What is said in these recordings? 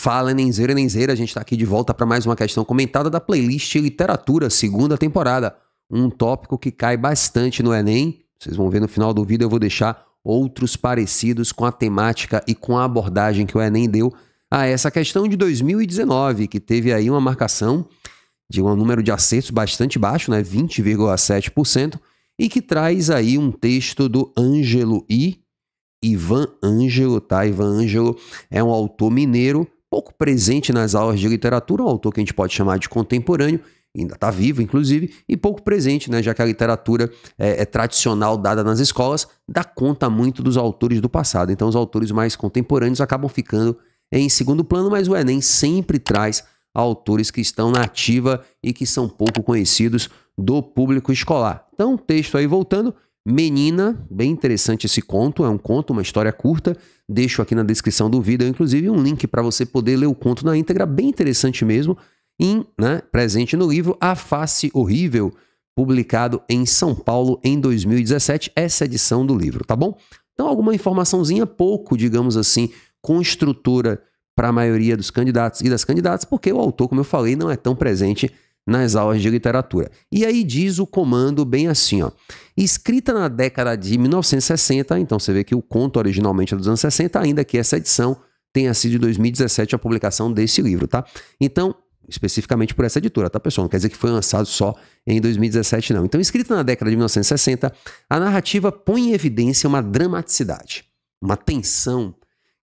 Fala, Nenzeira, a gente tá aqui de volta para mais uma questão comentada da playlist Literatura, segunda temporada. Um tópico que cai bastante no Enem. Vocês vão ver no final do vídeo, eu vou deixar outros parecidos com a temática e com a abordagem que o Enem deu a essa questão de 2019, que teve aí uma marcação de um número de acertos bastante baixo, né, 20,7%, e que traz aí um texto do Ângelo Ivan Ângelo, tá? Ivan Ângelo é um autor mineiro, pouco presente nas aulas de literatura, um autor que a gente pode chamar de contemporâneo, ainda está vivo, inclusive, e pouco presente, né, já que a literatura é tradicional dada nas escolas, dá conta muito dos autores do passado. Então, os autores mais contemporâneos acabam ficando em segundo plano, mas o Enem sempre traz autores que estão na ativa e que são pouco conhecidos do público escolar. Então, o texto aí voltando, Menina, bem interessante esse conto, é um conto, uma história curta, deixo aqui na descrição do vídeo, inclusive um link para você poder ler o conto na íntegra, bem interessante mesmo, presente no livro A Face Horrível, publicado em São Paulo em 2017, essa edição do livro, tá bom? Então, alguma informaçãozinha, pouco, digamos assim, construtora para a maioria dos candidatos e das candidatas, porque o autor, como eu falei, não é tão presente nas aulas de literatura. E aí diz o comando bem assim, ó. Escrita na década de 1960, então você vê que o conto originalmente é dos anos 60, ainda que essa edição tenha sido de 2017 a publicação desse livro, tá? Então, especificamente por essa editora, tá, pessoal? Não quer dizer que foi lançado só em 2017, não. Então, escrita na década de 1960, a narrativa põe em evidência uma dramaticidade, uma tensão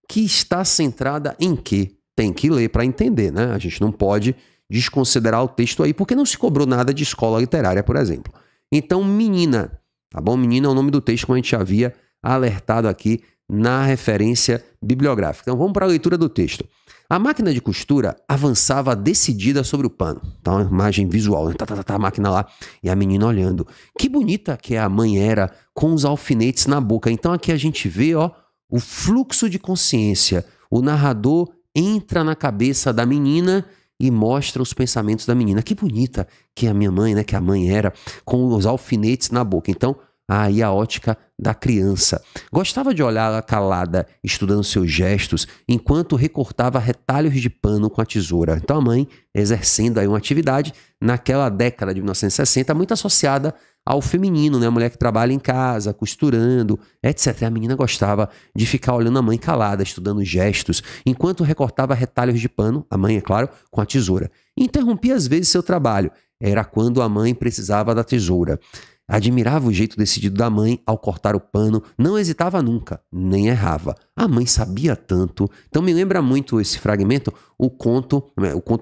que está centrada em quê? Tem que ler para entender, né? A gente não pode desconsiderar o texto aí, porque não se cobrou nada de escola literária, por exemplo. Então, Menina, tá bom? Menina é o nome do texto, como a gente havia alertado aqui na referência bibliográfica. Então, vamos para a leitura do texto. A máquina de costura avançava decidida sobre o pano. Tá uma imagem visual, né? A máquina lá e a menina olhando. Que bonita que a mãe era com os alfinetes na boca. Então, aqui a gente vê, ó, o fluxo de consciência. O narrador entra na cabeça da menina e mostra os pensamentos da menina. Que bonita que a minha mãe, né, que a mãe era, com os alfinetes na boca. Então, aí a ótica da criança. Gostava de olhá-la calada, estudando seus gestos, enquanto recortava retalhos de pano com a tesoura. Então, a mãe exercendo aí uma atividade naquela década de 1960, muito associada ao feminino, né? A mulher que trabalha em casa, costurando, etc. E a menina gostava de ficar olhando a mãe calada, estudando gestos, enquanto recortava retalhos de pano, a mãe, é claro, com a tesoura. Interrompia às vezes seu trabalho. Era quando a mãe precisava da tesoura. Admirava o jeito decidido da mãe ao cortar o pano, não hesitava nunca, nem errava. A mãe sabia tanto. Então me lembra muito esse fragmento, o conto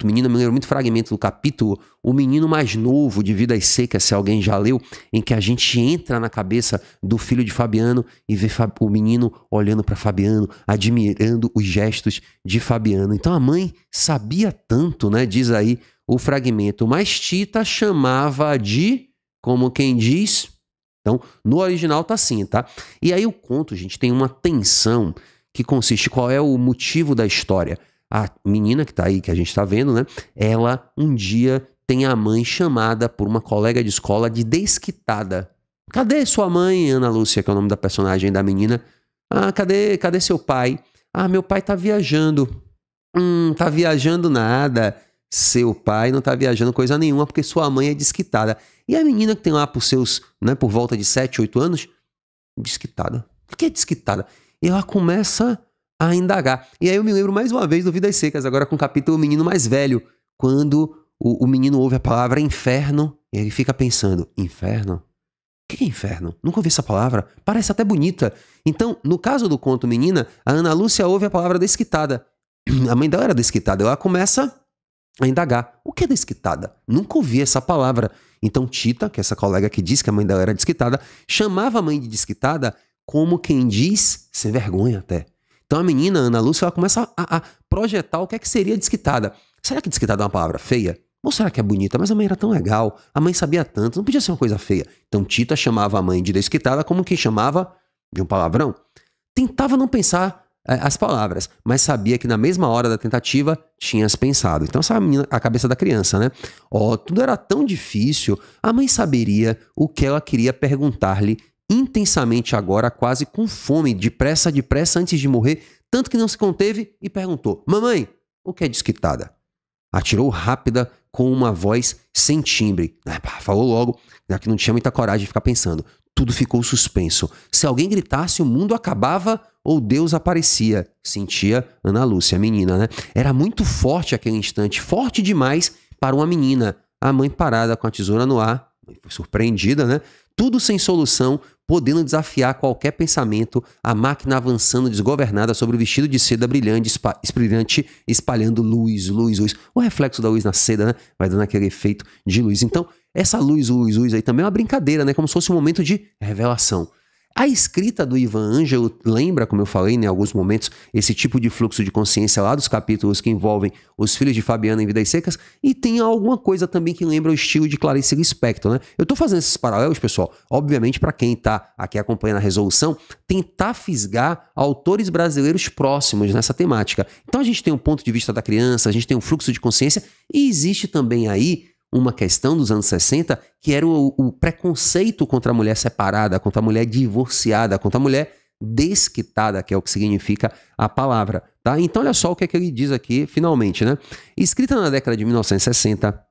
Menina, me lembra muito o fragmento do capítulo O Menino Mais Novo, de Vidas Secas, se alguém já leu, em que a gente entra na cabeça do filho de Fabiano e vê o menino olhando para Fabiano, admirando os gestos de Fabiano. Então a mãe sabia tanto, né? Diz aí o fragmento, mas Tita chamava de... Como quem diz, então no original tá assim, tá? E aí o conto, gente, tem uma tensão que consiste, qual é o motivo da história? A menina que tá aí, que a gente tá vendo, né? Ela um dia tem a mãe chamada por uma colega de escola de desquitada. Cadê sua mãe, Ana Lúcia, que é o nome da personagem da menina? Ah, cadê seu pai? Ah, meu pai tá viajando. Tá viajando nada. Seu pai não tá viajando coisa nenhuma porque sua mãe é desquitada. E a menina que tem lá por seus, né, por volta de 7, 8 anos, desquitada. O que é desquitada? E ela começa a indagar. E aí eu me lembro mais uma vez do Vidas Secas, agora com o capítulo O Menino Mais Velho, quando o menino ouve a palavra inferno e ele fica pensando, inferno? O que é inferno? Nunca ouvi essa palavra. Parece até bonita. Então, no caso do conto Menina, a Ana Lúcia ouve a palavra desquitada. A mãe dela era desquitada. Ela começa a indagar. O que é desquitada? Nunca ouvi essa palavra. Então Tita, que é essa colega que diz que a mãe dela era desquitada, chamava a mãe de desquitada como quem diz, sem vergonha até. Então a menina, Ana Lúcia, ela começa a projetar o que é que seria desquitada. Será que desquitada é uma palavra feia? Ou será que é bonita? Mas a mãe era tão legal, a mãe sabia tanto, não podia ser uma coisa feia. Então Tita chamava a mãe de desquitada como quem chamava de um palavrão. Tentava não pensar as palavras, mas sabia que na mesma hora da tentativa tinhas pensado. Então essa menina, a cabeça da criança, né? Ó, tudo era tão difícil, a mãe saberia o que ela queria perguntar-lhe intensamente agora, quase com fome, depressa, antes de morrer, tanto que não se conteve e perguntou: mamãe, o que é desquitada? Atirou rápida com uma voz sem timbre. Falou logo, já que não tinha muita coragem de ficar pensando. Tudo ficou suspenso. Se alguém gritasse, o mundo acabava ou Deus aparecia. Sentia Ana Lúcia, a menina, né? Era muito forte aquele instante, forte demais para uma menina. A mãe parada com a tesoura no ar, foi surpreendida, né? Tudo sem solução, podendo desafiar qualquer pensamento, a máquina avançando desgovernada sobre o vestido de seda brilhante, espalhando luz, luz, luz. O reflexo da luz na seda, né? Vai dando aquele efeito de luz. Então, essa luz, luz, luz aí também é uma brincadeira, né? Como se fosse um momento de revelação. A escrita do Ivan Ângelo lembra, como eu falei, em alguns momentos, esse tipo de fluxo de consciência lá dos capítulos que envolvem os filhos de Fabiana em Vidas Secas, e tem alguma coisa também que lembra o estilo de Clarice Lispector, né? Eu tô fazendo esses paralelos, pessoal, obviamente para quem tá aqui acompanhando a resolução, tentar fisgar autores brasileiros próximos nessa temática. Então a gente tem um ponto de vista da criança, a gente tem um fluxo de consciência, e existe também aí uma questão dos anos 60, que era o preconceito contra a mulher separada, contra a mulher divorciada, contra a mulher desquitada, que é o que significa a palavra, tá? Então olha só o que é que ele diz aqui, finalmente, né? Escrita na década de 1960,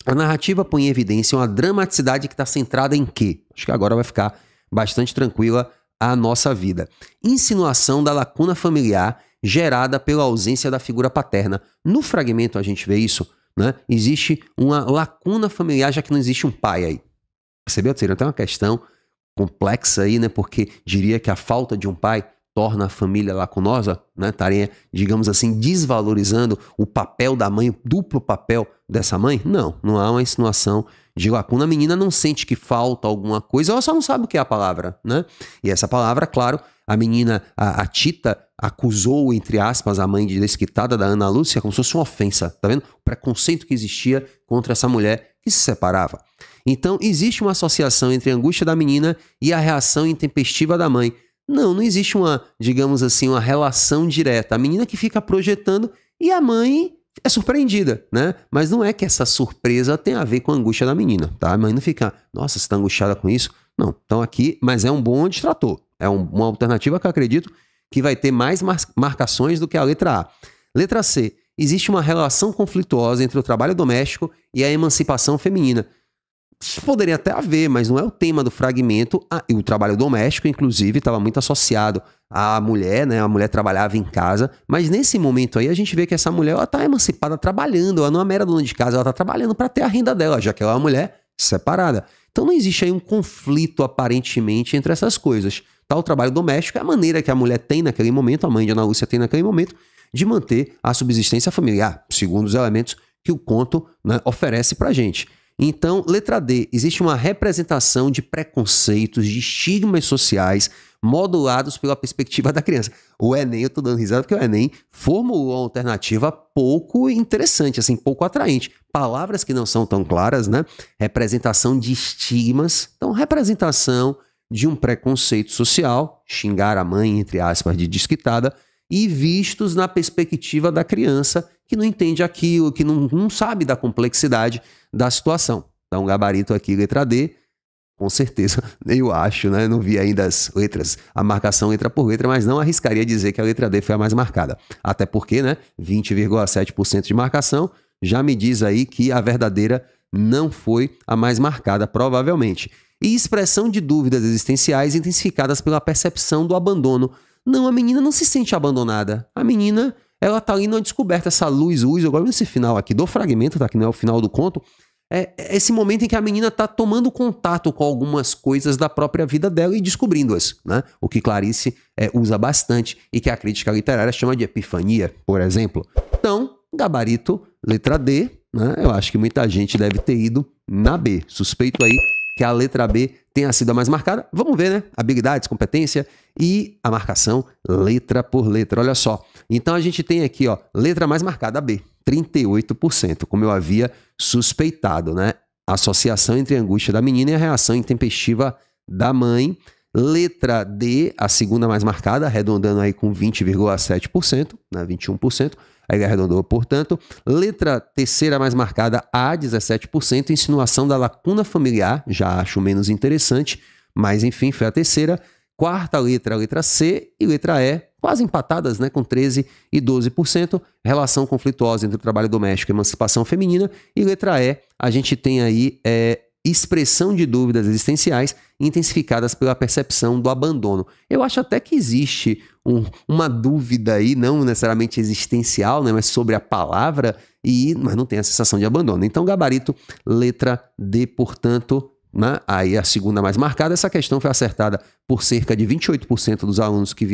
a narrativa põe em evidência uma dramaticidade que está centrada em quê? Acho que agora vai ficar bastante tranquila a nossa vida. Insinuação da lacuna familiar gerada pela ausência da figura paterna. No fragmento a gente vê isso, né? Existe uma lacuna familiar, já que não existe um pai aí. Percebeu? Tem uma questão complexa aí, né? Porque diria que a falta de um pai torna a família lacunosa, né? Estaria, digamos assim, desvalorizando o papel da mãe, o duplo papel dessa mãe? Não há uma insinuação de lacuna. A menina não sente que falta alguma coisa, ela só não sabe o que é a palavra, né? E essa palavra, claro, a menina, a Tita, acusou, entre aspas, a mãe de desquitada da Ana Lúcia como se fosse uma ofensa, tá vendo? O preconceito que existia contra essa mulher que se separava. Então, existe uma associação entre a angústia da menina e a reação intempestiva da mãe. Não existe uma, digamos assim, uma relação direta. A menina que fica projetando e a mãe é surpreendida, né? Mas não é que essa surpresa tem a ver com a angústia da menina, tá? A mãe não fica, nossa, você tá angustiada com isso? Não, então aqui, mas é um bom distrator. É uma alternativa que eu acredito que vai ter mais marcações do que a letra A. Letra C. Existe uma relação conflituosa entre o trabalho doméstico e a emancipação feminina. Isso poderia até haver, mas não é o tema do fragmento. E o trabalho doméstico, inclusive, estava muito associado à mulher, né? A mulher trabalhava em casa, mas nesse momento aí a gente vê que essa mulher está emancipada trabalhando, ela não é mera dona de casa, ela está trabalhando para ter a renda dela, já que ela é uma mulher separada. Então não existe aí um conflito aparentemente entre essas coisas. Tá? O trabalho doméstico é a maneira que a mulher tem naquele momento, a mãe de Ana Lúcia tem naquele momento, de manter a subsistência familiar, segundo os elementos que o conto, né, oferece pra gente. Então, letra D, existe uma representação de preconceitos, de estigmas sociais modulados pela perspectiva da criança. O Enem, eu tô dando risada porque o Enem formulou uma alternativa pouco interessante, assim, pouco atraente. Palavras que não são tão claras, né? Representação de estigmas. Então, representação de um preconceito social, xingar a mãe, entre aspas, de desquitada, e vistos na perspectiva da criança que não entende aquilo, que não sabe da complexidade da situação. Então, gabarito aqui, letra D, com certeza, eu acho, né? Não vi ainda as letras, a marcação letra por letra, mas não arriscaria dizer que a letra D foi a mais marcada. Até porque, né? 20,7% de marcação já me diz aí que a verdadeira não foi a mais marcada, provavelmente. E expressão de dúvidas existenciais intensificadas pela percepção do abandono. Não, a menina não se sente abandonada. A menina, ela tá ali numa descoberta, essa luz, eu gosto desse final aqui do fragmento, tá? Que não é o final do conto. É esse momento em que a menina tá tomando contato com algumas coisas da própria vida dela e descobrindo-as, né? O que Clarice usa bastante e que a crítica literária chama de epifania, por exemplo. Então, gabarito, letra D, né? Eu acho que muita gente deve ter ido na B. Suspeito aí que a letra B tenha sido a mais marcada. Vamos ver, né? Habilidades, competência e a marcação letra por letra. Olha só. Então a gente tem aqui, ó, letra mais marcada, a B, 38%, como eu havia suspeitado, né? Associação entre a angústia da menina e a reação intempestiva da mãe. Letra D, a segunda mais marcada, arredondando aí com 20,7%, né? 21%. Aí arredondou, portanto. Letra terceira mais marcada, A, 17%. Insinuação da lacuna familiar, já acho menos interessante, mas enfim, foi a terceira. Quarta letra, a letra C e letra E, quase empatadas, né, com 13% e 12%. Relação conflituosa entre o trabalho doméstico e emancipação feminina. E letra E, a gente tem aí expressão de dúvidas existenciais intensificadas pela percepção do abandono. Eu acho até que existe uma dúvida aí, não necessariamente existencial, né, mas sobre a palavra, mas não tem a sensação de abandono. Então, gabarito, letra D, portanto, né? Aí a segunda mais marcada. Essa questão foi acertada por cerca de 28% dos alunos que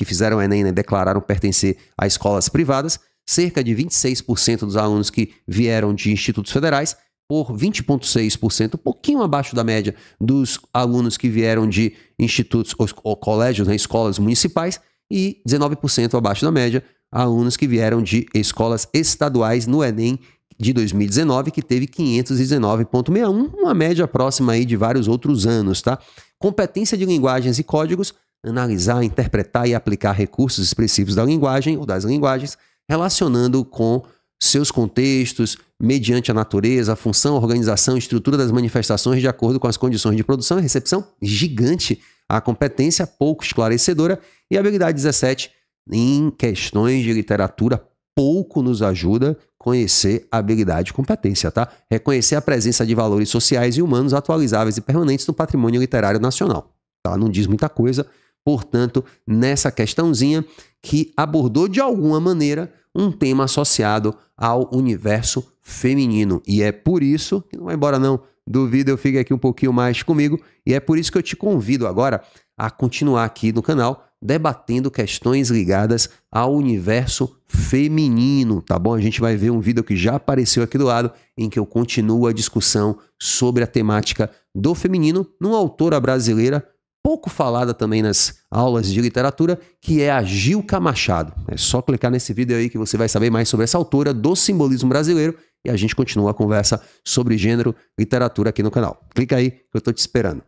fizeram o Enem, né, declararam pertencer a escolas privadas, cerca de 26% dos alunos que vieram de institutos federais, por 20,6%, um pouquinho abaixo da média dos alunos que vieram de institutos ou colégios, né, escolas municipais, e 19% abaixo da média alunos que vieram de escolas estaduais no Enem de 2019, que teve 519,61, uma média próxima aí de vários outros anos, tá? Competência de linguagens e códigos, analisar, interpretar e aplicar recursos expressivos da linguagem ou das linguagens, relacionando com seus contextos, mediante a natureza, a função, a organização e estrutura das manifestações de acordo com as condições de produção e recepção. Gigante a competência, pouco esclarecedora. E a habilidade 17, em questões de literatura, pouco nos ajuda a conhecer a habilidade e competência, tá? Reconhecer a presença de valores sociais e humanos atualizáveis e permanentes no patrimônio literário nacional. Tá? Não diz muita coisa, portanto, nessa questãozinha que abordou de alguma maneira um tema associado ao universo feminino. E é por isso, que não vai embora não, duvido, eu fique aqui um pouquinho mais comigo, e é por isso que eu te convido agora a continuar aqui no canal debatendo questões ligadas ao universo feminino, tá bom? A gente vai ver um vídeo que já apareceu aqui do lado, em que eu continuo a discussão sobre a temática do feminino, numa autora brasileira pouco falada também nas aulas de literatura, que é a Gilca Machado. É só clicar nesse vídeo aí que você vai saber mais sobre essa autora do simbolismo brasileiro e a gente continua a conversa sobre gênero, literatura aqui no canal. Clica aí que eu tô te esperando.